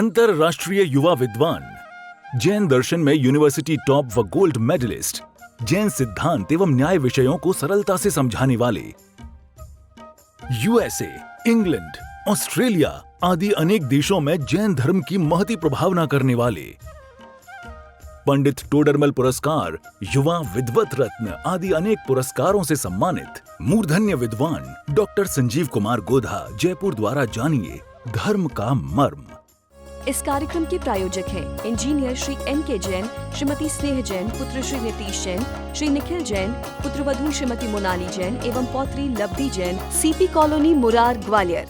अंतरराष्ट्रीय युवा विद्वान, जैन दर्शन में यूनिवर्सिटी टॉप व गोल्ड मेडलिस्ट, जैन सिद्धांत एवं न्याय विषयों को सरलता से समझाने वाले, यूएसए, इंग्लैंड, ऑस्ट्रेलिया आदि अनेक देशों में जैन धर्म की महती प्रभावना करने वाले, पंडित टोडरमल पुरस्कार, युवा विद्वत रत्न आदि अनेक पुरस्कारों से सम्मानित मूर्धन्य विद्वान डॉक्टर संजीव कुमार गोधा जयपुर द्वारा जानिए धर्म का मर्म। इस कार्यक्रम के प्रायोजक हैं इंजीनियर श्री N.K. जैन, श्रीमती स्नेह जैन, पुत्र श्री नीतीश जैन, श्री निखिल जैन, पुत्रवधू श्रीमती मोनाली जैन एवं पौत्री लब्धि जैन, सीपी कॉलोनी, मुरार, ग्वालियर।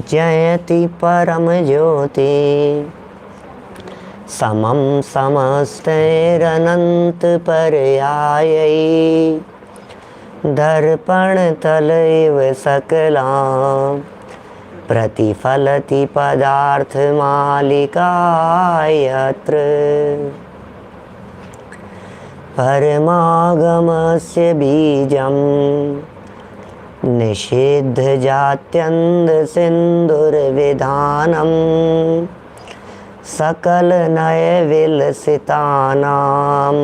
जयति परम ज्योति समम समस्तैरनंत पर्यायै दर्पण तलैव सकलां प्रतिफलति पदार्थ मालिका यत्र परमागमस्य बीजं निषिद्ध जात्यन्ध सिन्दुर्विधानं सकल नय विलसितानां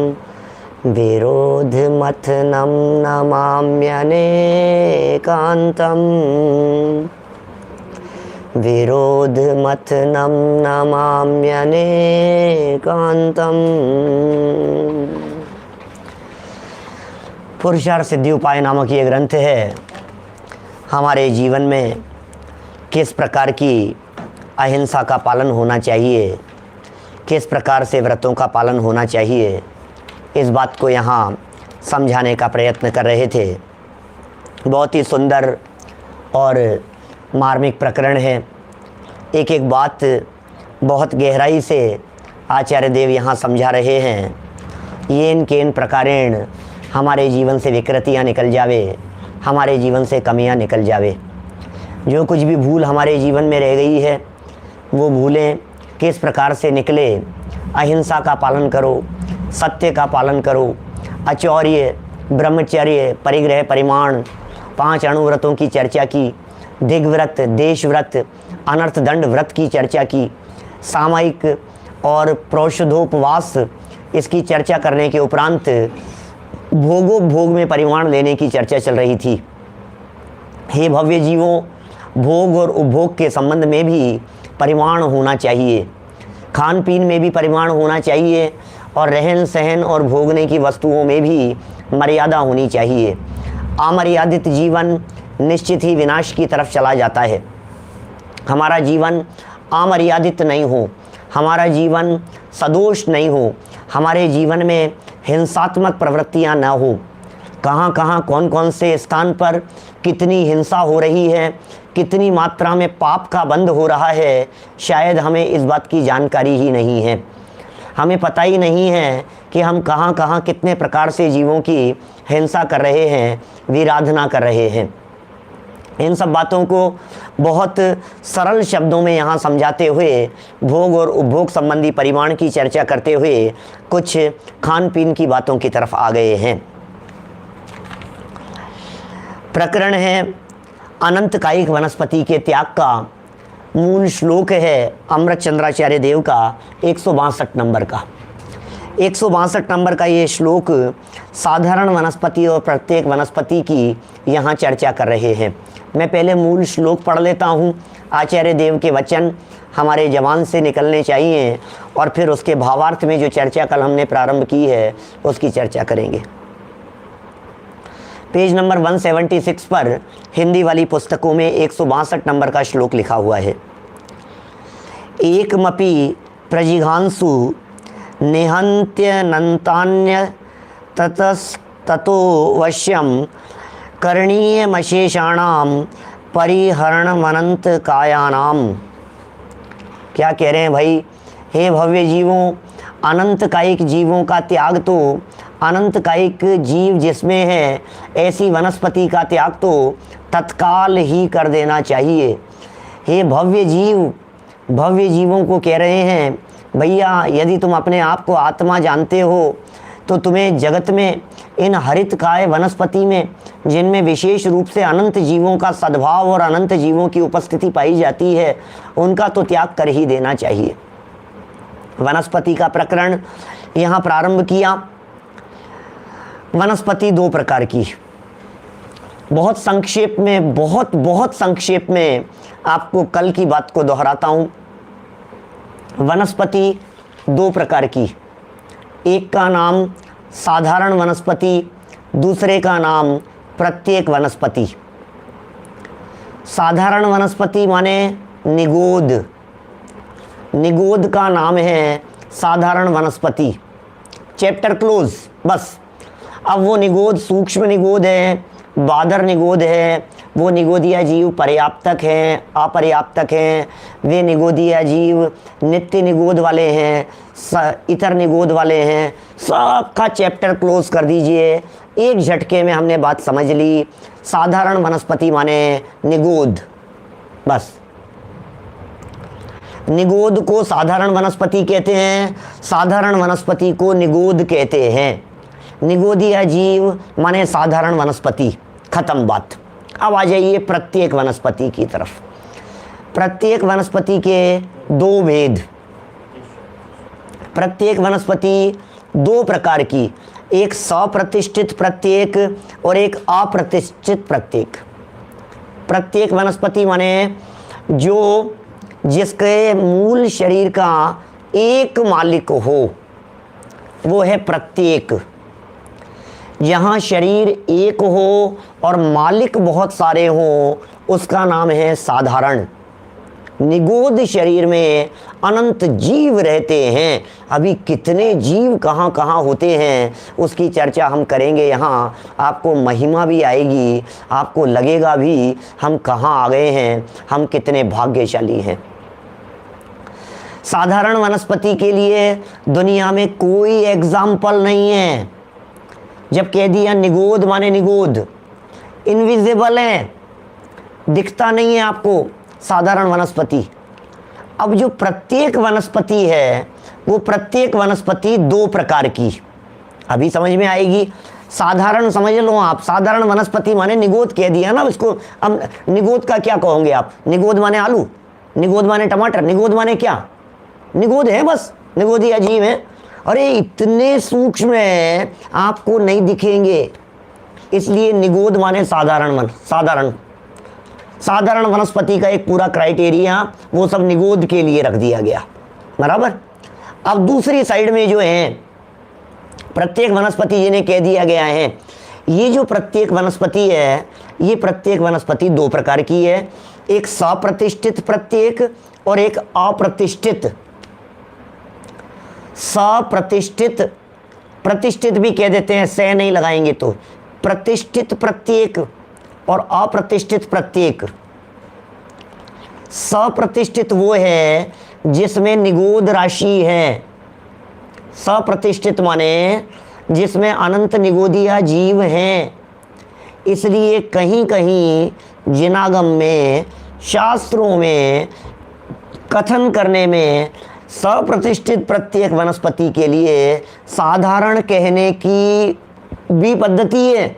विरोध मथनं नमाम्यनेकान्तम् विरोध मथनं नमाम्यनेकान्तम्। पुरुषार्थ सिद्धि उपाय नामक ये ग्रंथ है। हमारे जीवन में किस प्रकार की अहिंसा का पालन होना चाहिए, किस प्रकार से व्रतों का पालन होना चाहिए, इस बात को यहाँ समझाने का प्रयत्न कर रहे थे। बहुत ही सुंदर और मार्मिक प्रकरण है। एक एक बात बहुत गहराई से आचार्य देव यहाँ समझा रहे हैं। येन केन प्रकारेण हमारे जीवन से विकृतियाँ निकल जावे, हमारे जीवन से कमियाँ निकल जावे। जो कुछ भी भूल हमारे जीवन में रह गई है वो भूलें किस प्रकार से निकले। अहिंसा का पालन करो, सत्य का पालन करो, अचौर्य, ब्रह्मचर्य, परिग्रह, परिमाण, 5 अणुव्रतों की चर्चा की, दिग्व्रत, देशव्रत, अनर्थ दंड व्रत की चर्चा की, सामयिक और प्रोषधोपवास इसकी चर्चा करने के उपरांत भोगोपभोग में परिमाण लेने की चर्चा चल रही थी। हे भव्य जीवों, भोग और उपभोग के संबंध में भी परिमाण होना चाहिए, खान पीन में भी परिमाण होना चाहिए और रहन सहन और भोगने की वस्तुओं में भी मर्यादा होनी चाहिए। अमर्यादित जीवन निश्चित ही विनाश की तरफ चला जाता है। हमारा जीवन अमर्यादित नहीं हो, हमारा जीवन सदोष नहीं हो, हमारे जीवन में हिंसात्मक प्रवृत्तियां न हो। कहाँ कहाँ कौन कौन से स्थान पर कितनी हिंसा हो रही है, कितनी मात्रा में पाप का बंध हो रहा है, शायद हमें इस बात की जानकारी ही नहीं है। हमें पता ही नहीं है कि हम कहाँ कहाँ कितने प्रकार से जीवों की हिंसा कर रहे हैं, विराधना कर रहे हैं। इन सब बातों को बहुत सरल शब्दों में यहाँ समझाते हुए, भोग और उपभोग संबंधी परिमाण की चर्चा करते हुए कुछ खान पीन की बातों की तरफ आ गए हैं। प्रकरण है अनंत कायिक वनस्पति के त्याग का। मूल श्लोक है अमृत चंद्राचार्य देव का 162 नंबर का। 162 नंबर का ये श्लोक साधारण वनस्पति और प्रत्येक वनस्पति की यहाँ चर्चा कर रहे हैं। मैं पहले मूल श्लोक पढ़ लेता हूँ। आचार्य देव के वचन हमारे जबान से निकलने चाहिए और फिर उसके भावार्थ में जो चर्चा कल हमने प्रारंभ की है उसकी चर्चा करेंगे। पेज नंबर 176 पर हिंदी वाली पुस्तकों में 162 नंबर का श्लोक लिखा हुआ है। एकमपि प्रजिघांसु निहन्त्यनन्तान्य ततस्ततो वश्यं करणीयमशेषाणां परिहरणमनंत कायानाम। क्या कह रहे हैं भाई? हे भव्य जीवों, अनंत कायिक जीवों का त्याग तो, अनंत कायिक जीव जिसमें है ऐसी वनस्पति का त्याग तो तत्काल ही कर देना चाहिए। हे भव्य जीव, भव्य जीवों को कह रहे हैं भैया, यदि तुम अपने आप को आत्मा जानते हो तो तुम्हें जगत में इन हरित काय वनस्पति में जिनमें विशेष रूप से अनंत जीवों का सद्भाव और अनंत जीवों की उपस्थिति पाई जाती है, उनका तो त्याग कर ही देना चाहिए। वनस्पति का प्रकरण यहाँ प्रारंभ किया। वनस्पति दो प्रकार की, बहुत संक्षेप में, बहुत संक्षेप में आपको कल की बात को दोहराता हूँ। वनस्पति दो प्रकार की, एक का नाम साधारण वनस्पति, दूसरे का नाम प्रत्येक वनस्पति। साधारण वनस्पति माने निगोद, निगोद का नाम है साधारण वनस्पति। चैप्टर क्लोज, बस। अब वो निगोद सूक्ष्म निगोद है, बादर निगोद है, वो निगोदिया जीव पर्याप्तक हैं, अपर्याप्तक हैं, वे निगोदिया जीव नित्य निगोद वाले हैं, इतर निगोद वाले हैं, सबका चैप्टर क्लोज कर दीजिए। एक झटके में हमने बात समझ ली। साधारण वनस्पति माने निगोद, बस। निगोद को साधारण वनस्पति कहते हैं, साधारण वनस्पति को निगोद कहते हैं। निगोदिया जीव माने साधारण वनस्पति, खत्म बात। अब आ जाइए प्रत्येक वनस्पति की तरफ। प्रत्येक वनस्पति के दो भेद। प्रत्येक वनस्पति दो प्रकार की, एक सप्रतिष्ठित प्रत्येक और एक अप्रतिष्ठित प्रत्येक। प्रत्येक वनस्पति माने जो जिसके मूल शरीर का एक मालिक हो, वो है प्रत्येक। जहाँ शरीर एक हो और मालिक बहुत सारे हों, उसका नाम है साधारण। निगोद शरीर में अनंत जीव रहते हैं। अभी कितने जीव कहाँ कहाँ होते हैं उसकी चर्चा हम करेंगे यहाँ। आपको महिमा भी आएगी, आपको लगेगा भी हम कहाँ आ गए हैं, हम कितने भाग्यशाली हैं। साधारण वनस्पति के लिए दुनिया में कोई एग्जाम्पल नहीं है। जब कह दिया निगोद माने निगोद, इनविजिबल है, दिखता नहीं है आपको साधारण वनस्पति। अब जो प्रत्येक वनस्पति है, वो प्रत्येक वनस्पति दो प्रकार की, अभी समझ में आएगी। साधारण समझ लो आप, साधारण वनस्पति माने निगोद कह दिया ना इसको। अब निगोद का क्या कहोगे आप? निगोद माने आलू, निगोद माने टमाटर, निगोद माने क्या? निगोद है, बस निगोदिया जीव है। अरे इतने सूक्ष्म है, आपको नहीं दिखेंगे, इसलिए निगोद माने साधारण साधारण वनस्पति का एक पूरा क्राइटेरिया वो सब निगोद के लिए रख दिया गया, बराबर। अब दूसरी साइड में जो है प्रत्येक वनस्पति जिन्हें कह दिया गया है, ये जो प्रत्येक वनस्पति है, ये प्रत्येक वनस्पति दो प्रकार की है, एक सप्रतिष्ठित प्रत्येक और एक अप्रतिष्ठित। सप्रतिष्ठित, प्रतिष्ठित भी कह देते हैं, से नहीं लगाएंगे तो, प्रतिष्ठित प्रत्येक और अप्रतिष्ठित प्रत्येक। सप्रतिष्ठित वो है जिसमें निगोद राशि है। सप्रतिष्ठित माने जिसमें अनंत निगोदिया जीव हैं। इसलिए कहीं कहीं जिनागम में, शास्त्रों में कथन करने में सप्रतिष्ठित प्रत्येक वनस्पति के लिए साधारण कहने की भी पद्धति है।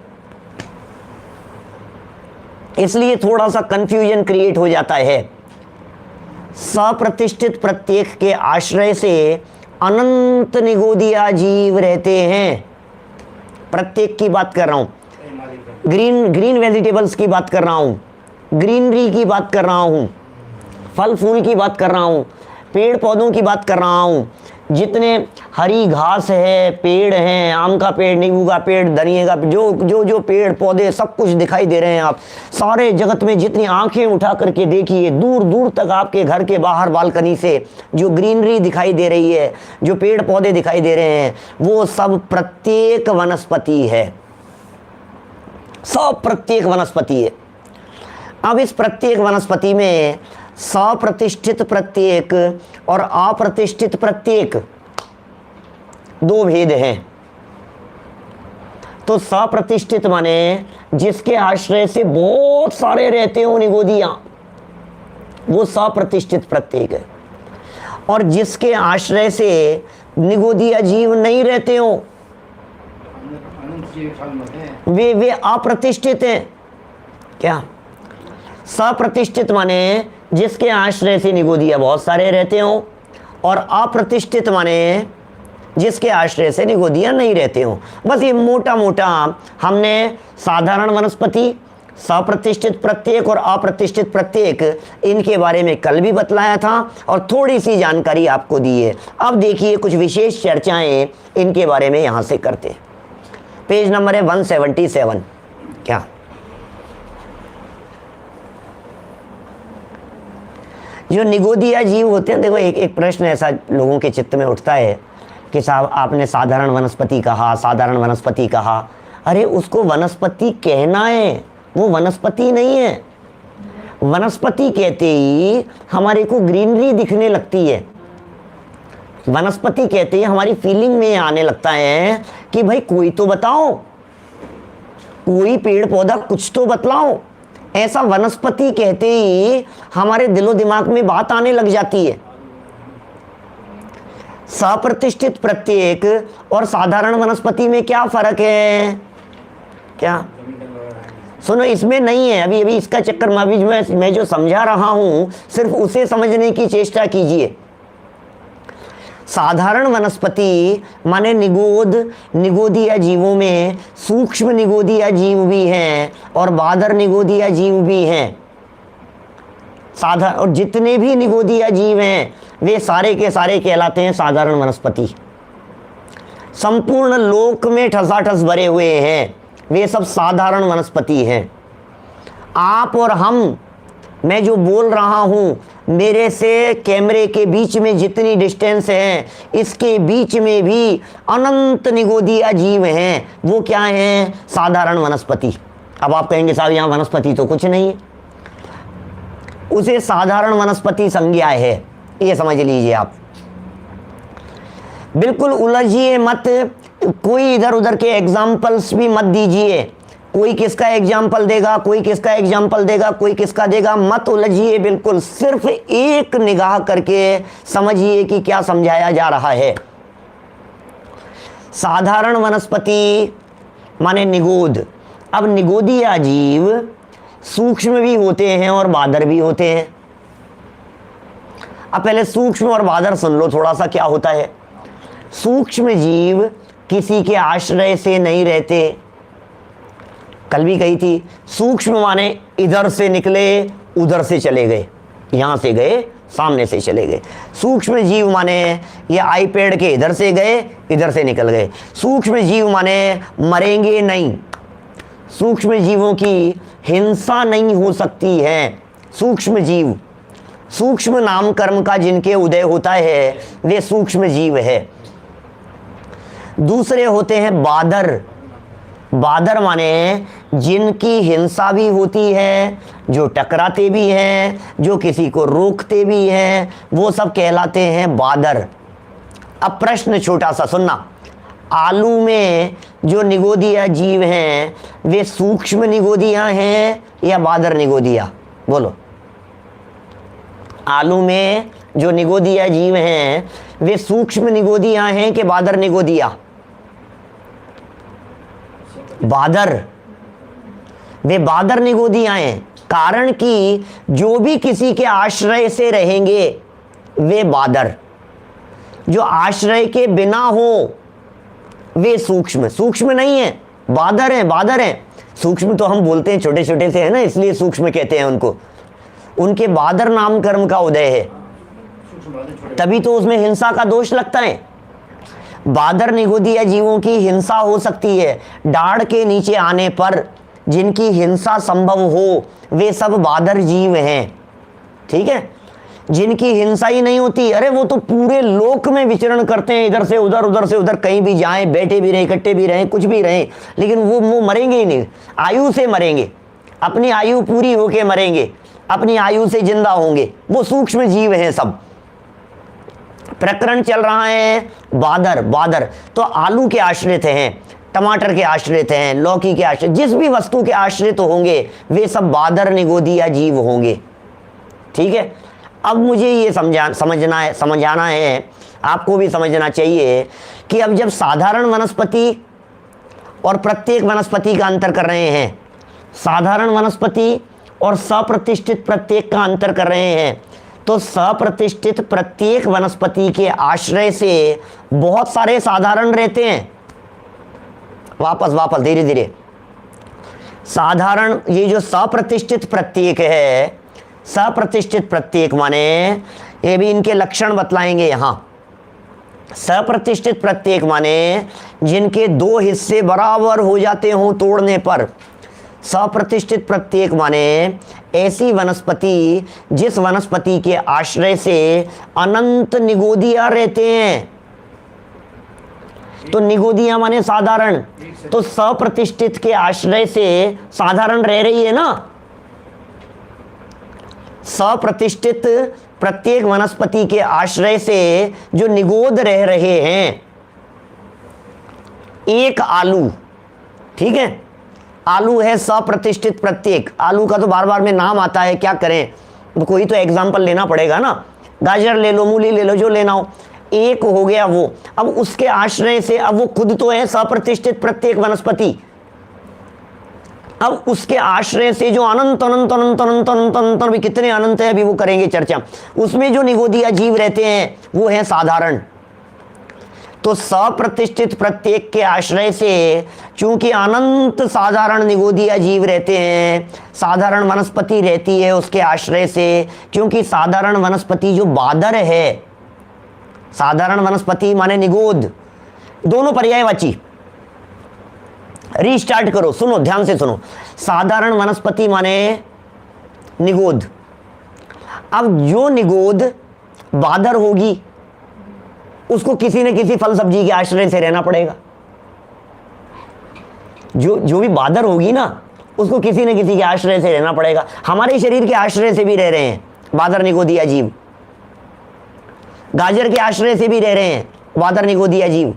इसलिए थोड़ा सा कंफ्यूजन क्रिएट हो जाता है। सप्रतिष्ठित प्रत्येक के आश्रय से अनंत निगोदिया जीव रहते हैं। प्रत्येक की बात कर रहा हूं, ग्रीन वेजिटेबल्स की बात कर रहा हूं, ग्रीनरी की बात कर रहा हूं, फल फूल की बात कर रहा हूं, पेड़ पौधों की बात कर रहा हूं। जितने हरी घास है, पेड़ हैं, आम का पेड़, नींबू का पेड़, धनिए का, जो पेड़ पौधे सब कुछ दिखाई दे रहे हैं। आप सारे जगत में जितनी आंखें उठा करके देखिए, दूर दूर तक आपके घर के बाहर बालकनी से जो ग्रीनरी दिखाई दे रही है, जो पेड़ पौधे दिखाई दे रहे हैं, वो सब प्रत्येक वनस्पति है। सब प्रत्येक वनस्पति है। अब इस प्रत्येक वनस्पति में सप्रतिष्ठित प्रत्येक और अप्रतिष्ठित प्रत्येक दो भेद हैं। तो सप्रतिष्ठित माने जिसके आश्रय से बहुत सारे रहते हो निगोदिया, वो सप्रतिष्ठित प्रत्येक है। और जिसके आश्रय से निगोदिया जीव नहीं रहते हो, वे अप्रतिष्ठित हैं। क्या? सप्रतिष्ठित माने जिसके आश्रय से निगोदिया बहुत सारे रहते हो, और अप्रतिष्ठित माने जिसके आश्रय से निगोदिया नहीं रहते हो। बस ये मोटा मोटा हमने साधारण वनस्पति, सप्रतिष्ठित प्रत्येक और अप्रतिष्ठित प्रत्येक, इनके बारे में कल भी बतलाया था और थोड़ी सी जानकारी आपको दी है। अब देखिए कुछ विशेष चर्चाएं इनके बारे में यहां से करते हैं। पेज नंबर है 177। क्या? जो निगोदिया जीव होते हैं, देखो एक प्रश्न ऐसा लोगों के चित्त में उठता है कि साहब आपने साधारण वनस्पति कहा, साधारण वनस्पति कहा। अरे उसको वनस्पति कहना है, वो वनस्पति नहीं है। वनस्पति कहते ही हमारे को ग्रीनरी दिखने लगती है, वनस्पति कहते ही हमारी फीलिंग में आने लगता है कि भाई कोई तो बताओ, कोई पेड़ पौधा कुछ तो बतलाओ। ऐसा वनस्पति कहते ही हमारे दिलो दिमाग में बात आने लग जाती है। सप्रतिष्ठित प्रत्येक और साधारण वनस्पति में क्या फर्क है? क्या? सुनो, इसमें नहीं है अभी इसका चक्कर में। अभी मैं जो समझा रहा हूं सिर्फ उसे समझने की चेष्टा कीजिए। साधारण वनस्पति माने निगोदिया जीवों में सूक्ष्म निगोदिया जीव भी हैं और बादर निगोदिया जीव भी हैं। और जितने भी निगोदिया जीव हैं वे सारे के सारे कहलाते हैं साधारण वनस्पति। संपूर्ण लोक में ठसाठस भरे हुए हैं, वे सब साधारण वनस्पति हैं। आप और हम, मैं जो बोल रहा हूं, मेरे से कैमरे के बीच में जितनी डिस्टेंस है, इसके बीच में भी अनंत निगोदिया जीव हैं। वो क्या हैं? साधारण वनस्पति। अब आप कहेंगे साहब यहाँ वनस्पति तो कुछ नहीं है, उसे साधारण वनस्पति संज्ञा है, ये समझ लीजिए आप। बिल्कुल उलझिए मत, कोई इधर उधर के एग्जाम्पल्स भी मत दीजिए। कोई किसका एग्जाम्पल देगा, कोई किसका एग्जाम्पल देगा, कोई किसका देगा, मत उलझिए। बिल्कुल सिर्फ एक निगाह करके समझिए कि क्या समझाया जा रहा है। साधारण वनस्पति माने निगोद। अब निगोदिया जीव सूक्ष्म भी होते हैं और बादर भी होते हैं। अब पहले सूक्ष्म और बादर सुन लो थोड़ा सा क्या होता है। सूक्ष्म जीव किसी के आश्रय से नहीं रहते। कल भी कही थी, सूक्ष्म माने इधर से निकले उधर से चले गए, यहां से गए सामने से चले गए। सूक्ष्म जीव माने ये आईपैड के इधर से गए इधर से निकल गए। सूक्ष्म जीव माने मरेंगे नहीं, सूक्ष्म जीवों की हिंसा नहीं हो सकती है। सूक्ष्म जीव, सूक्ष्म नाम कर्म का जिनके उदय होता है वे सूक्ष्म जीव है। दूसरे होते हैं बादर। बादर माने जिनकी हिंसा भी होती है, जो टकराते भी हैं, जो किसी को रोकते भी हैं, वो सब कहलाते हैं बादर। अब प्रश्न छोटा सा सुनना, आलू में जो निगोदिया जीव हैं वे सूक्ष्म निगोदिया हैं या बादर निगोदिया? बोलो। आलू में जो निगोदिया जीव हैं वे सूक्ष्म निगोदिया हैं कि बादर निगोदिया? बादर, वे बादर निगोदिया हैं। कारण कि जो भी किसी के आश्रय से रहेंगे वे बादर, जो आश्रय के बिना हो वे सूक्ष्म। सूक्ष्म नहीं है, बादर हैं, बादर हैं। सूक्ष्म तो हम बोलते हैं छोटे छोटे से है ना, इसलिए सूक्ष्म कहते हैं उनको। उनके बादर नाम कर्म का उदय है, तभी तो उसमें हिंसा का दोष लगता है। बादर निगोदिया जीवों की हिंसा हो सकती है। डाढ़ के नीचे आने पर जिनकी हिंसा संभव हो वे सब बादर जीव हैं। ठीक है, जिनकी हिंसा ही नहीं होती, अरे वो तो पूरे लोक में विचरण करते हैं, इधर से उधर, कहीं भी जाएं, बैठे भी रहें, इकट्ठे भी रहें, कुछ भी रहें, लेकिन वो मरेंगे ही नहीं। आयु से मरेंगे, अपनी आयु पूरी होके मरेंगे, अपनी आयु से जिंदा होंगे। वो सूक्ष्म जीव हैं सब। प्रकरण चल रहा है बादर। बादर तो आलू के आश्रित हैं, टमाटर के आश्रित हैं, लौकी के आश्रित, जिस भी वस्तु के आश्रित होंगे वे सब बादर निगोदिया जीव होंगे। ठीक है, अब मुझे ये समझाना है, आपको भी समझना चाहिए कि अब जब साधारण वनस्पति और प्रत्येक वनस्पति का अंतर कर रहे हैं, साधारण वनस्पति और सप्रतिष्ठित प्रत्येक का अंतर कर रहे हैं। तो सप्रतिष्ठित प्रत्येक वनस्पति के आश्रय से बहुत सारे साधारण रहते हैं। वापस धीरे धीरे, साधारण, ये जो सप्रतिष्ठित प्रत्येक है, सप्रतिष्ठित प्रत्येक माने, ये भी इनके लक्षण बतलाएंगे यहां। सप्रतिष्ठित प्रत्येक माने जिनके दो हिस्से बराबर हो जाते हों तोड़ने पर। सप्रतिष्ठित प्रत्येक माने ऐसी वनस्पति जिस वनस्पति के आश्रय से अनंत निगोदियां रहते हैं। तो निगोदियां माने साधारण, तो सप्रतिष्ठित के आश्रय से साधारण रह रही है ना। सप्रतिष्ठित प्रत्येक वनस्पति के आश्रय से जो निगोद रह रहे हैं, एक आलू, ठीक है, आलू है सप्रतिष्ठित प्रत्येक। आलू का तो बार बार में नाम आता है, क्या करें, तो कोई तो एग्जाम्पल लेना पड़ेगा ना। गाजर ले लो, मूली ले लो, जो लेना हो, एक हो गया वो। अब उसके आश्रय से, अब वो खुद तो है सप्रतिष्ठित प्रत्येक वनस्पति, अब उसके आश्रय से जो अनंत अनंत अनंत अनंत अनंत अनंत भी कितने अनंत है अभी वो करेंगे चर्चा, उसमें जो निगोदिया जीव रहते हैं वो है साधारण। तो सप्रतिष्ठित प्रत्येक के आश्रय से चूंकि अनंत साधारण निगोदिया जीव रहते हैं, साधारण वनस्पति रहती है उसके आश्रय से, क्योंकि साधारण वनस्पति जो बादर है, साधारण वनस्पति माने निगोद, दोनों पर्यायवाची। रीस्टार्ट करो, सुनो, ध्यान से सुनो। साधारण वनस्पति माने निगोद। अब जो निगोद बादर होगी उसको किसी न किसी फल सब्जी के आश्रय से रहना पड़ेगा। जो भी बादर होगी ना उसको किसी न किसी के आश्रय से रहना पड़ेगा। हमारे शरीर के आश्रय से भी रह रहे हैं बादर निगोदिया जीव, गाजर के आश्रय से भी रह रहे हैं बादर निगोदिया जीव,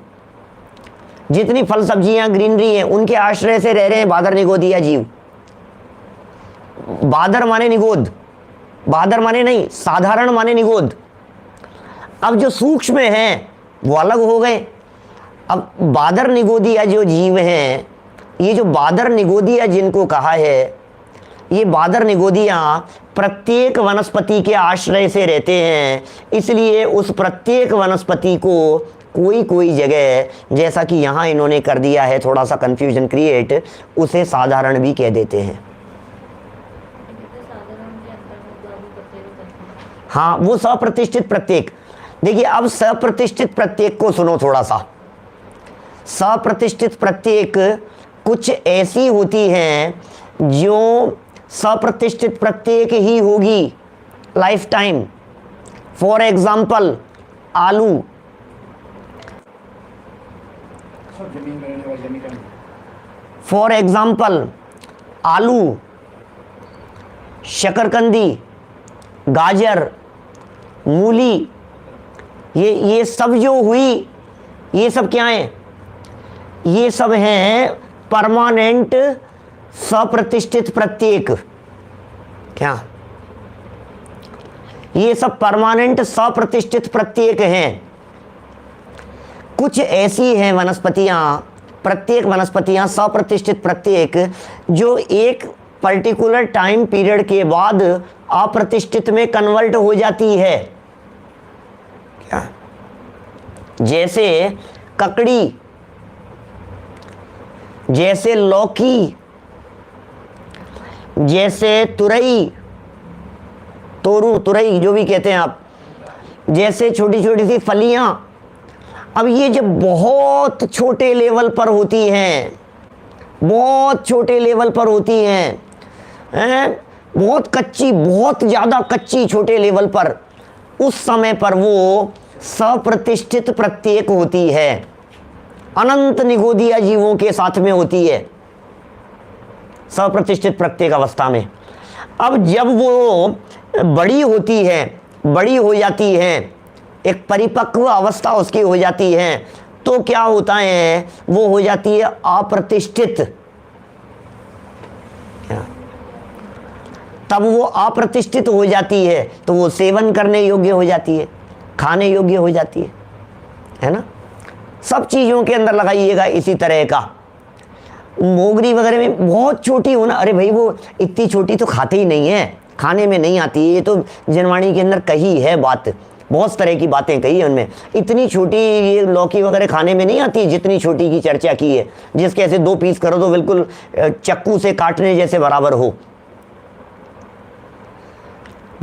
जितनी फल सब्जियां ग्रीनरी हैं उनके आश्रय से रह रहे हैं बादर निगोदिया जीव। बादर माने निगोद, बादर माने नहीं, साधारण माने निगोद। अब जो सूक्ष्म हैं वो अलग हो गए। अब बादर निगोदिया जो जीव हैं, ये जो बादर निगोदिया जिनको कहा है, ये बादर निगोदिया प्रत्येक वनस्पति के आश्रय से रहते हैं। इसलिए उस प्रत्येक वनस्पति को कोई कोई जगह, जैसा कि यहाँ इन्होंने कर दिया है थोड़ा सा कंफ्यूजन क्रिएट, उसे साधारण भी कह देते हैं। हाँ, वो सप्रतिष्ठित प्रत्येक। देखिए अब सप्रतिष्ठित प्रत्येक को सुनो थोड़ा सा। सप्रतिष्ठित प्रत्येक कुछ ऐसी होती हैं जो सप्रतिष्ठित प्रत्येक ही होगी लाइफ टाइम। फॉर एग्जाम्पल आलू, फॉर एग्जाम्पल आलू, शकरकंदी, गाजर, मूली, ये सब जो हुई, ये सब क्या है? ये सब हैं परमानेंट सप्रतिष्ठित प्रत्येक। क्या ये सब परमानेंट सप्रतिष्ठित प्रत्येक हैं? कुछ ऐसी हैं वनस्पतियां, प्रत्येक वनस्पतियां सप्रतिष्ठित प्रत्येक, जो एक पर्टिकुलर टाइम पीरियड के बाद अप्रतिष्ठित में कन्वर्ट हो जाती है। क्या? जैसे ककड़ी, जैसे लौकी, जैसे तुरई, तोरू, तुरई जो भी कहते हैं आप, जैसे छोटी छोटी सी फलियां। अब ये जब बहुत छोटे लेवल पर होती हैं, बहुत छोटे लेवल पर होती हैं, बहुत कच्ची, बहुत ज़्यादा कच्ची छोटे लेवल पर, उस समय पर वो सप्रतिष्ठित प्रत्येक होती है, अनंत निगोदिया जीवों के साथ में होती है सप्रतिष्ठित प्रत्येक अवस्था में। अब जब वो बड़ी होती है, बड़ी हो जाती है, एक परिपक्व अवस्था उसकी हो जाती है, तो क्या होता है? वो हो जाती है अप्रतिष्ठित। तब वो अप्रतिष्ठित हो जाती है तो वो सेवन करने योग्य हो जाती है, खाने योग्य हो जाती है ना। सब चीज़ों के अंदर लगाइएगा इसी तरह का। मोगरी वगैरह में बहुत छोटी होना, अरे भाई वो इतनी छोटी तो खाते ही नहीं है, खाने में नहीं आती। ये तो जनवाणी के अंदर कही है बात, बहुत तरह की बातें कही है उनमें। इतनी छोटी ये लौकी वगैरह खाने में नहीं आती जितनी छोटी की चर्चा की है, जिसके ऐसे 2 पीस करो तो बिल्कुल चक्कू से काटने जैसे बराबर हो।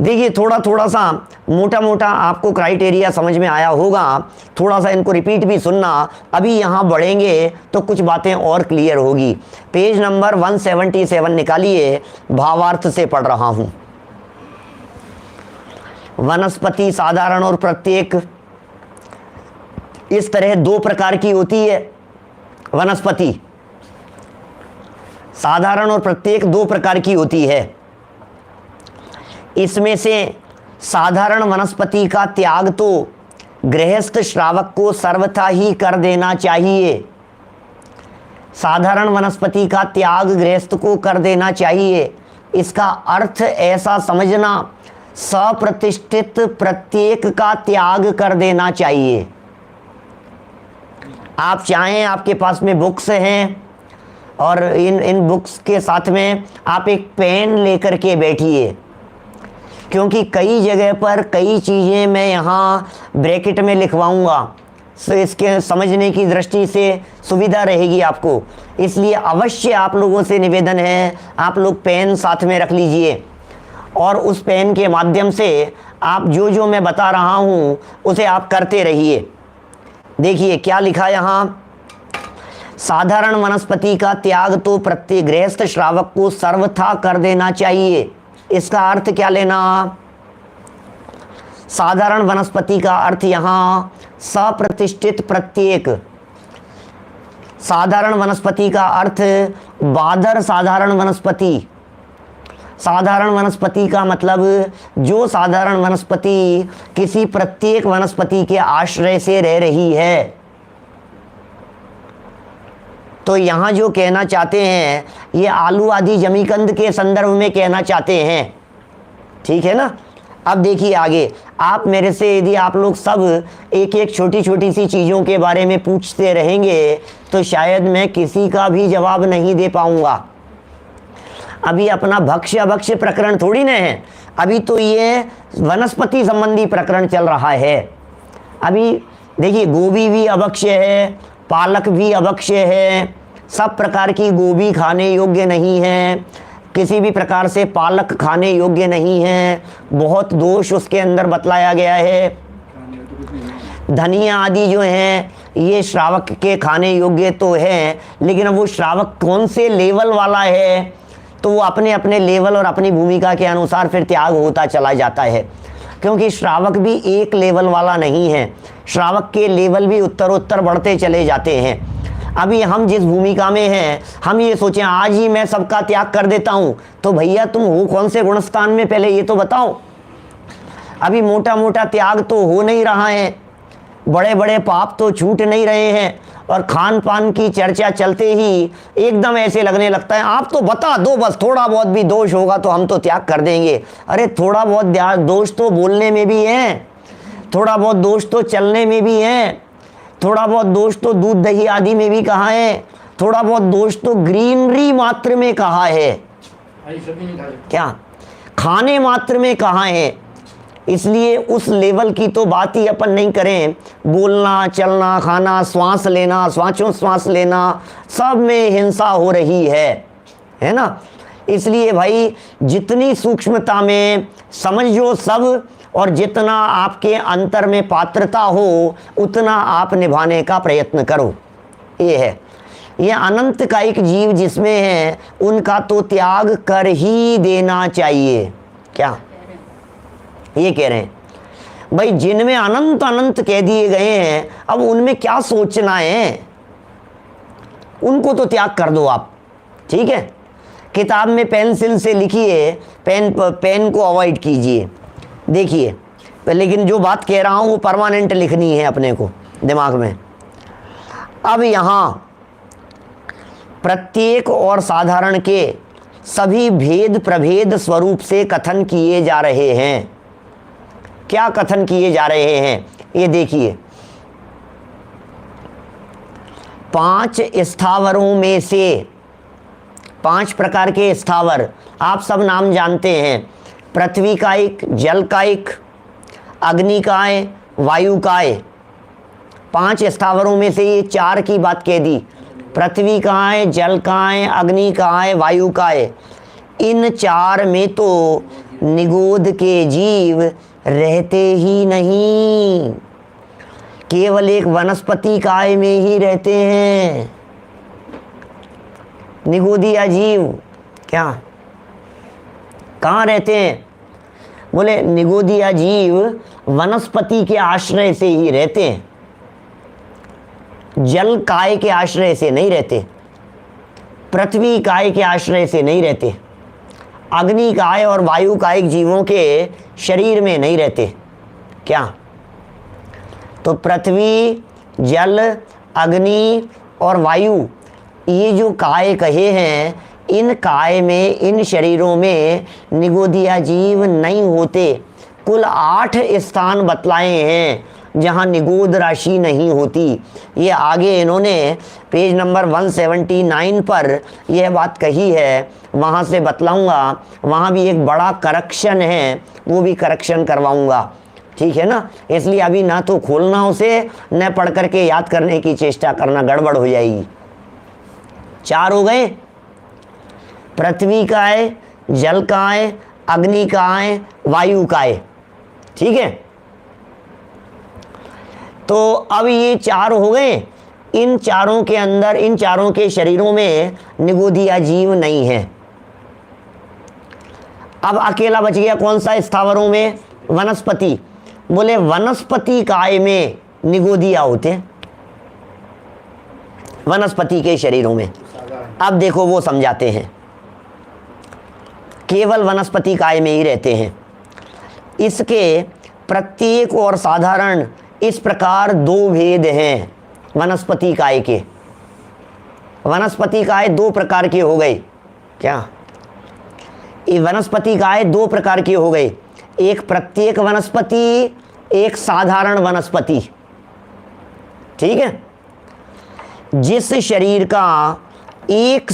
देखिए थोड़ा थोड़ा सा मोटा मोटा आपको क्राइटेरिया समझ में आया होगा, थोड़ा सा इनको रिपीट भी सुनना। अभी यहाँ बढ़ेंगे तो कुछ बातें और क्लियर होगी। पेज नंबर 177 निकालिए, भावार्थ से पढ़ रहा हूँ। वनस्पति साधारण और प्रत्येक, इस तरह 2 प्रकार की होती है वनस्पति। साधारण और प्रत्येक 2 प्रकार की होती है। इसमें से साधारण वनस्पति का त्याग तो गृहस्थ श्रावक को सर्वथा ही कर देना चाहिए। साधारण वनस्पति का त्याग गृहस्थ को कर देना चाहिए। इसका अर्थ ऐसा समझना, सप्रतिष्ठित प्रत्येक का त्याग कर देना चाहिए। आप चाहें, आपके पास में बुक्स हैं और इन बुक्स के साथ में आप एक पेन लेकर के बैठिए, क्योंकि कई जगह पर कई चीज़ें मैं यहाँ ब्रैकेट में लिखवाऊँगा, सो इसके समझने की दृष्टि से सुविधा रहेगी आपको। इसलिए अवश्य आप लोगों से निवेदन है, आप लोग पेन साथ में रख लीजिए और उस पेन के माध्यम से आप जो जो मैं बता रहा हूँ उसे आप करते रहिए। देखिए क्या लिखा यहाँ, साधारण वनस्पति का त्याग तो प्रत्येक गृहस्थ श्रावक को सर्वथा कर देना चाहिए। इसका अर्थ क्या लेना, साधारण वनस्पति का अर्थ यहाँ सप्रतिष्ठित प्रत्येक। साधारण वनस्पति का अर्थ बादर साधारण वनस्पति। साधारण वनस्पति का मतलब जो साधारण वनस्पति किसी प्रत्येक वनस्पति के आश्रय से रह रही है। तो यहाँ जो कहना चाहते हैं ये आलू आदि जमीकंद के संदर्भ में कहना चाहते हैं, ठीक है ना। अब देखिए आगे, आप मेरे से यदि आप लोग सब एक एक छोटी छोटी सी चीज़ों के बारे में पूछते रहेंगे तो शायद मैं किसी का भी जवाब नहीं दे पाऊँगा। अभी अपना भक्ष्य अभक्ष्य प्रकरण थोड़ी ना है, अभी तो ये वनस्पति संबंधी प्रकरण चल रहा है। अभी देखिए गोभी भी अभक्ष्य है, पालक भी अभक्ष्य है, सब प्रकार की गोभी खाने योग्य नहीं है, किसी भी प्रकार से पालक खाने योग्य नहीं है, बहुत दोष उसके अंदर बतलाया गया है। धनिया आदि जो हैं ये श्रावक के खाने योग्य तो है, लेकिन वो श्रावक कौन से लेवल वाला है तो वो अपने अपने लेवल और अपनी भूमिका के अनुसार फिर त्याग होता चला जाता है, क्योंकि श्रावक भी एक लेवल वाला नहीं है, श्रावक के लेवल भी उत्तरोत्तर बढ़ते चले जाते हैं। अभी हम जिस भूमिका में हैं, हम ये सोचें आज ही मैं सबका त्याग कर देता हूँ, तो भैया तुम हो कौन से गुणस्थान में पहले ये तो बताओ। अभी मोटा मोटा त्याग तो हो नहीं रहा है, बड़े बड़े पाप तो छूट नहीं रहे हैं, और खान पान की चर्चा चलते ही एकदम ऐसे लगने लगता है आप तो बता दो बस, थोड़ा बहुत भी दोष होगा तो हम तो त्याग कर देंगे। अरे थोड़ा बहुत दोष तो बोलने में भी है, थोड़ा बहुत दोष तो चलने में भी है, थोड़ा बहुत दोष तो दूध दही आदि में भी कहा है, थोड़ा बहुत दोष तो ग्रीनरी मात्र में कहा है, क्या खाने मात्र में कहा है। इसलिए उस लेवल की तो बात ही अपन नहीं करें, बोलना चलना खाना श्वास लेना श्वास लेना सब में हिंसा हो रही है ना। इसलिए भाई जितनी सूक्ष्मता में समझो सब, और जितना आपके अंतर में पात्रता हो उतना आप निभाने का प्रयत्न करो। ये है, ये अनंत कायिक जीव जिसमें है उनका तो त्याग कर ही देना चाहिए। क्या ये कह रहे हैं भाई, जिनमें अनंत अनंत कह दिए गए हैं अब उनमें क्या सोचना है, उनको तो त्याग कर दो आप, ठीक है। किताब में पेंसिल से लिखिए, पेन को अवॉइड कीजिए। देखिए लेकिन जो बात कह रहा हूँ वो परमानेंट लिखनी है अपने को दिमाग में। अब यहाँ प्रत्येक और साधारण के सभी भेद प्रभेद स्वरूप से कथन किए जा रहे हैं। क्या कथन किए जा रहे हैं ये देखिए, 5 स्थावरों में से 5 प्रकार के स्थावर आप सब नाम जानते हैं, पृथ्वी कायिक, जल कायिक, अग्निकाय, वायुकाय। 5 स्थावरों में से ये 4 की बात कह दी, पृथ्वी काय, जल काय, अग्निकाय, वायुकाय। इन 4 में तो निगोद के जीव रहते ही नहीं, केवल एक वनस्पति काय में ही रहते हैं निगोदिया जीव। क्या कहाँ रहते हैं? बोले निगोदिया जीव वनस्पति के आश्रय से ही रहते हैं, जल काय के आश्रय से नहीं रहते, पृथ्वी काय के आश्रय से नहीं रहते, अग्नि काय और वायु कायिक जीवों के शरीर में नहीं रहते। क्या? तो पृथ्वी, जल, अग्नि और वायु, ये जो काय कहे हैं, इन काय में, इन शरीरों में निगोदिया जीव नहीं होते। कुल 8 स्थान बतलाए हैं जहाँ निगोद राशि नहीं होती। ये आगे इन्होंने पेज नंबर 179 पर यह बात कही है, वहाँ से बतलाऊंगा। वहाँ भी एक बड़ा करेक्शन है, वो भी करेक्शन करवाऊंगा, ठीक है ना। इसलिए अभी ना तो खोलना उसे, न पढ़ करके याद करने की चेष्टा करना, गड़बड़ हो जाएगी। 4 हो गए, पृथ्वी काय, जल काय, अग्नि काय, वायु काय, ठीक है। तो अब ये 4 हो गए। इन चारों के अंदर, इन चारों के शरीरों में निगोदिया जीव नहीं है। अब अकेला बच गया कौन सा? स्थावरों में वनस्पति। बोले वनस्पति काय में निगोदिया होते, वनस्पति के शरीरों में। अब देखो वो समझाते हैं, केवल वनस्पति काय में ही रहते हैं। इसके प्रत्येक और साधारण इस प्रकार 2 भेद हैं वनस्पति काय के। वनस्पति काय 2 प्रकार के हो गए। क्या? ये वनस्पति काय 2 प्रकार के हो गए, एक प्रत्येक वनस्पति, एक साधारण वनस्पति, ठीक है। जिस शरीर का एक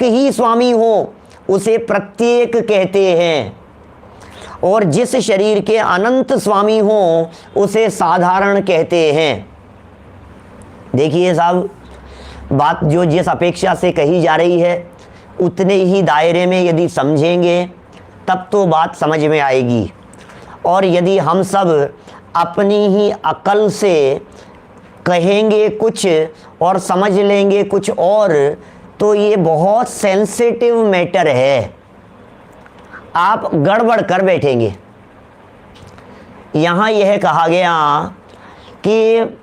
ही स्वामी हो उसे प्रत्येक कहते हैं, और जिस शरीर के अनंत स्वामी हो उसे साधारण कहते हैं। देखिए साहब, बात जो जिस अपेक्षा से कही जा रही है उतने ही दायरे में यदि समझेंगे तब तो बात समझ में आएगी। और यदि हम सब अपनी ही अकल से कहेंगे कुछ और समझ लेंगे कुछ और, तो ये बहुत सेंसिटिव मैटर है, आप गड़बड़ कर बैठेंगे। यहाँ यह कहा गया कि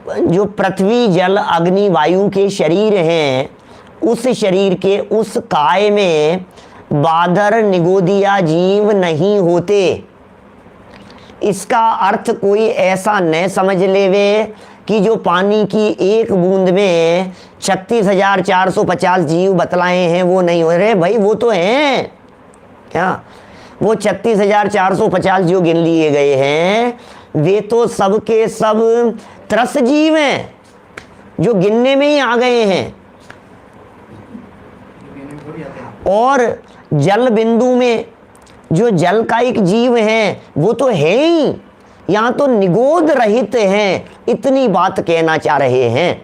जो पृथ्वी, जल, अग्नि, वायु के शरीर हैं, उस शरीर के उस काय में बादर निगोदिया जीव नहीं होते। इसका अर्थ कोई ऐसा न समझ लेवे कि जो पानी की एक बूंद में 36,450 जीव बतलाए हैं वो नहीं हो रहे। भाई वो तो हैं, क्या वो 36,450 जो गिन लिए गए हैं वे तो सब के सब त्रस जीव हैं जो गिनने में ही आ गए हैं। और जल बिंदु में जो जल कायिक जीव हैं वो तो है ही, यहाँ तो निगोद रहित हैं, इतनी बात कहना चाह रहे हैं।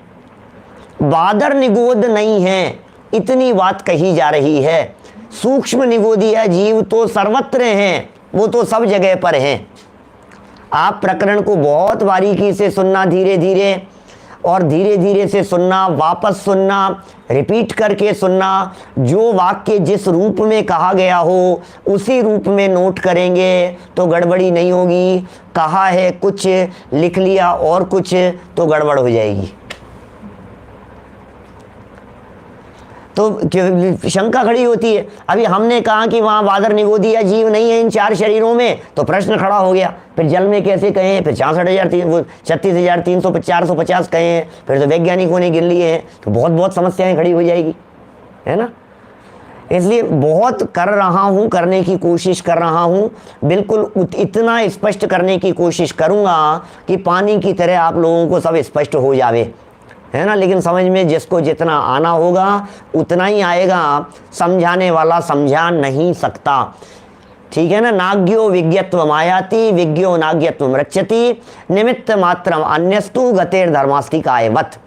बादर निगोद नहीं है, इतनी बात कही जा रही है। सूक्ष्म निगोदिया जीव तो सर्वत्र हैं, वो तो सब जगह पर हैं। आप प्रकरण को बहुत बारीकी से सुनना, धीरे धीरे, और धीरे धीरे से सुनना, वापस सुनना, रिपीट करके सुनना। जो वाक्य जिस रूप में कहा गया हो उसी रूप में नोट करेंगे तो गड़बड़ी नहीं होगी। कहा है कुछ, लिख लिया और कुछ, तो गड़बड़ हो जाएगी। तो शंका खड़ी होती है। अभी हमने कहा कि वहाँ बादर निगोदिया जीव नहीं है इन 4 शरीरों में, तो प्रश्न खड़ा हो गया, फिर जल में कैसे कहे, फिर 36,450 कहे हैं, फिर तो वैज्ञानिकों ने गिन लिए हैं, तो बहुत बहुत समस्याएं खड़ी हो जाएगी, है ना। इसलिए बहुत कर रहा हूँ, करने की कोशिश कर रहा हूँ, बिल्कुल इतना स्पष्ट करने की कोशिश करूँगा कि पानी की तरह आप लोगों को सब स्पष्ट हो जावे, है ना। लेकिन समझ में जिसको जितना आना होगा उतना ही आएगा, समझाने वाला समझा नहीं सकता, ठीक है ना। नाज्ञो विज्ञत्व मायाति विज्ञो नाज्ञत्व रक्षति निमित्त मात्रम अन्यस्तु गतेर धर्मास्तिकायवत,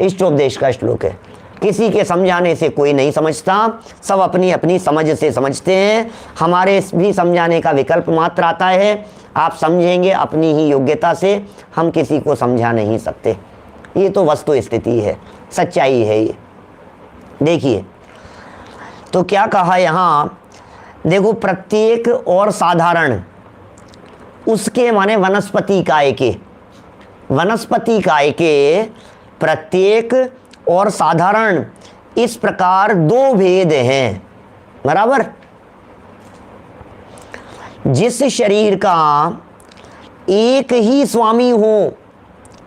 इष्टोपदेश का श्लोक है। किसी के समझाने से कोई नहीं समझता, सब अपनी अपनी समझ से समझते हैं। हमारे भी समझाने का विकल्प मात्र आता है, आप समझेंगे अपनी ही योग्यता से, हम किसी को समझा नहीं सकते। ये तो वस्तु स्थिति है, सच्चाई है ये। देखिए तो क्या कहा यहाँ, देखो प्रत्येक और साधारण, उसके माने वनस्पति काय के, वनस्पति काय के प्रत्येक और साधारण, इस प्रकार दो भेद हैं, बराबर। जिस शरीर का एक ही स्वामी हो,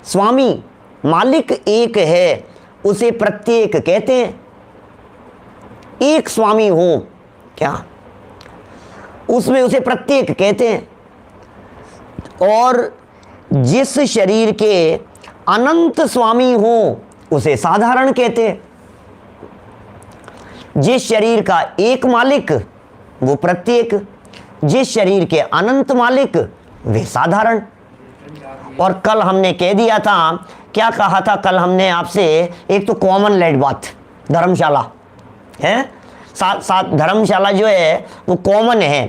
स्वामी मालिक एक है, उसे प्रत्येक कहते हैं। एक स्वामी हो क्या, उसमें उसे प्रत्येक कहते हैं। और जिस शरीर के अनंत स्वामी हो उसे साधारण कहते हैं। जिस शरीर का एक मालिक वो प्रत्येक, जिस शरीर के अनंत मालिक वे साधारण। और कल हमने कह दिया था, क्या कहा था कल हमने आपसे, एक तो कॉमन लेड बात, धर्मशाला है, साथ साथ धर्मशाला जो है वो कॉमन है,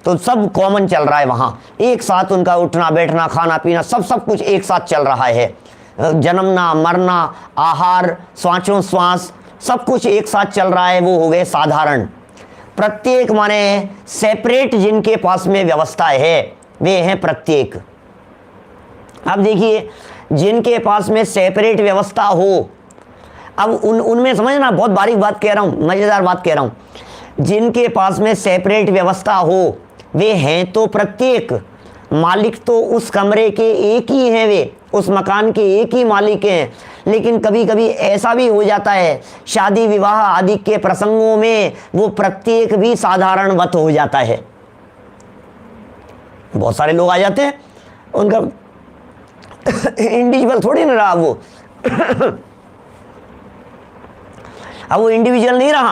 तो सब कॉमन चल रहा है वहाँ, एक साथ उनका उठना बैठना खाना पीना सब कुछ एक साथ चल रहा है। जन्मना मरना आहार श्वासोश्वास सब कुछ एक साथ चल रहा है, वो हो गए साधारण। प्रत्येक माने सेपरेट, जिनके पास में व्यवस्था है वे हैं प्रत्येक। अब देखिए जिनके पास में सेपरेट व्यवस्था हो, अब उनमें समझना, बहुत बारीक बात कह रहा हूँ, मजेदार बात कह रहा हूँ। जिनके पास में सेपरेट व्यवस्था हो वे हैं तो प्रत्येक, मालिक तो उस कमरे के एक ही हैं, वे उस मकान के एक ही मालिक हैं। लेकिन कभी कभी ऐसा भी हो जाता है, शादी विवाह आदि के प्रसंगों में वो प्रत्येक भी साधारणवत हो जाता है। बहुत सारे लोग आ जाते हैं, उनका इंडिविजुअल थोड़ी ना रहा वो अब वो इंडिविजुअल नहीं रहा,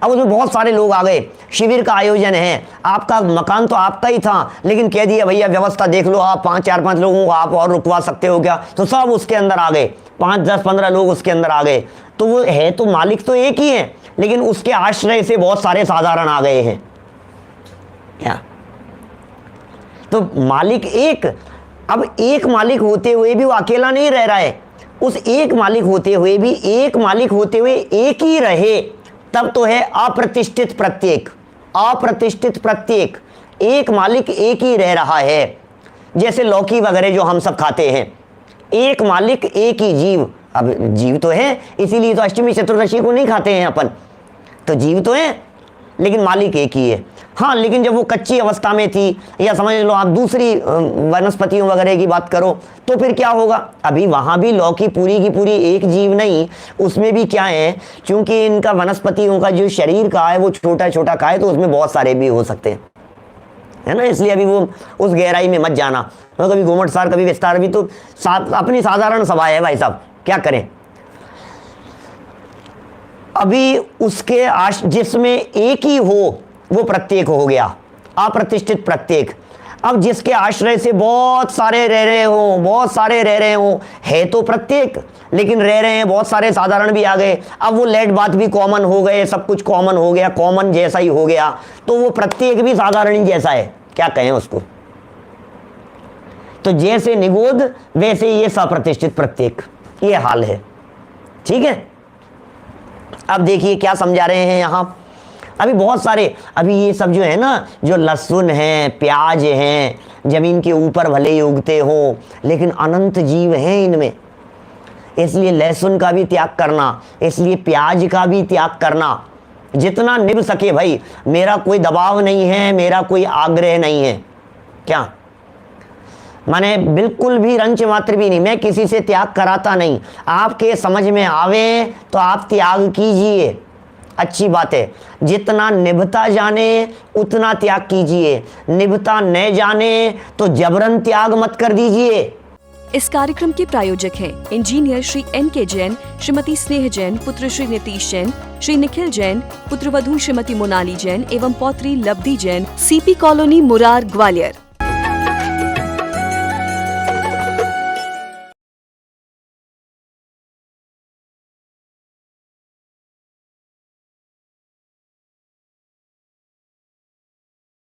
अब उसमें बहुत सारे लोग आ गए। शिविर का आयोजन है, आपका मकान तो आपका ही था, लेकिन कह दिया भैया व्यवस्था देख लो आप, 4-5 लोगों को आप और रुकवा सकते हो क्या, तो सब उसके अंदर आ गए, 5-10-15 लोग उसके अंदर आ गए। तो वो है तो मालिक तो एक ही है, लेकिन उसके आश्रय से बहुत सारे साधारण आ गए हैं क्या। तो मालिक एक, अब एक मालिक होते हुए भी वो अकेला नहीं रह रहा है, उस एक मालिक होते हुए भी, एक मालिक होते हुए एक ही रहे, तब तो है अप्रतिष्ठित प्रत्येक। अप्रतिष्ठित प्रत्येक, एक मालिक एक ही रह रहा है। जैसे लौकी वगैरह जो हम सब खाते हैं, एक मालिक एक ही जीव, अब जीव तो है, इसीलिए तो अष्टमी चतुर्दशी को नहीं खाते हैं अपन, तो जीव तो है लेकिन मालिक एक ही है। हाँ, लेकिन जब वो कच्ची अवस्था में थी, या समझ लो आप दूसरी वनस्पतियों वगैरह की बात करो, तो फिर क्या होगा, अभी वहाँ भी लौकी पूरी की पूरी एक जीव नहीं, उसमें भी क्या है, क्योंकि इनका वनस्पतियों का जो शरीर का है वो छोटा छोटा का है, तो उसमें बहुत सारे भी हो सकते हैं, है ना। इसलिए अभी वो उस गहराई में मत जाना, तो कभी घूमट सार कभी विस्तार, भी तो अपनी साधारण सभा है भाई साहब, क्या करें। अभी उसके जिसमें एक ही हो वो प्रत्येक हो गया, अप्रतिष्ठित प्रत्येक। अब जिसके आश्रय से बहुत सारे रह रहे हो, बहुत सारे रह रहे हो, है तो प्रत्येक, लेकिन रह रहे हैं बहुत सारे साधारण भी आ गए। अब वो लेट बात भी कॉमन हो गए, सब कुछ कॉमन हो गया, कॉमन जैसा ही हो गया, तो वो प्रत्येक भी साधारण ही जैसा है, क्या कहें उसको। तो जैसे निगोद वैसे ये सप्रतिष्ठित प्रत्येक, ये हाल है, ठीक है। अब देखिए क्या समझा रहे हैं यहां, अभी बहुत सारे, अभी ये सब जो है ना, जो लहसुन है, प्याज हैं, जमीन के ऊपर भले ही उगते हो, लेकिन अनंत जीव हैं इनमें, इसलिए लहसुन का भी त्याग करना, इसलिए प्याज का भी त्याग करना, जितना निभ सके भाई। मेरा कोई दबाव नहीं है, मेरा कोई आग्रह नहीं है, क्या माने बिल्कुल भी रंच मात्र भी नहीं, मैं किसी से त्याग कराता नहीं। आपके समझ में आवे तो आप त्याग कीजिए, अच्छी बात है। जितना निभता जाने उतना त्याग कीजिए, निभता न जाने तो जबरन त्याग मत कर दीजिए। इस कार्यक्रम के प्रायोजक हैं इंजीनियर श्री NK जैन, श्रीमती स्नेह जैन, पुत्र श्री नीतीश जैन, श्री निखिल जैन, पुत्रवधू श्रीमती मोनाली जैन एवं पौत्री लब्धि जैन, CP कॉलोनी, मुरार, ग्वालियर।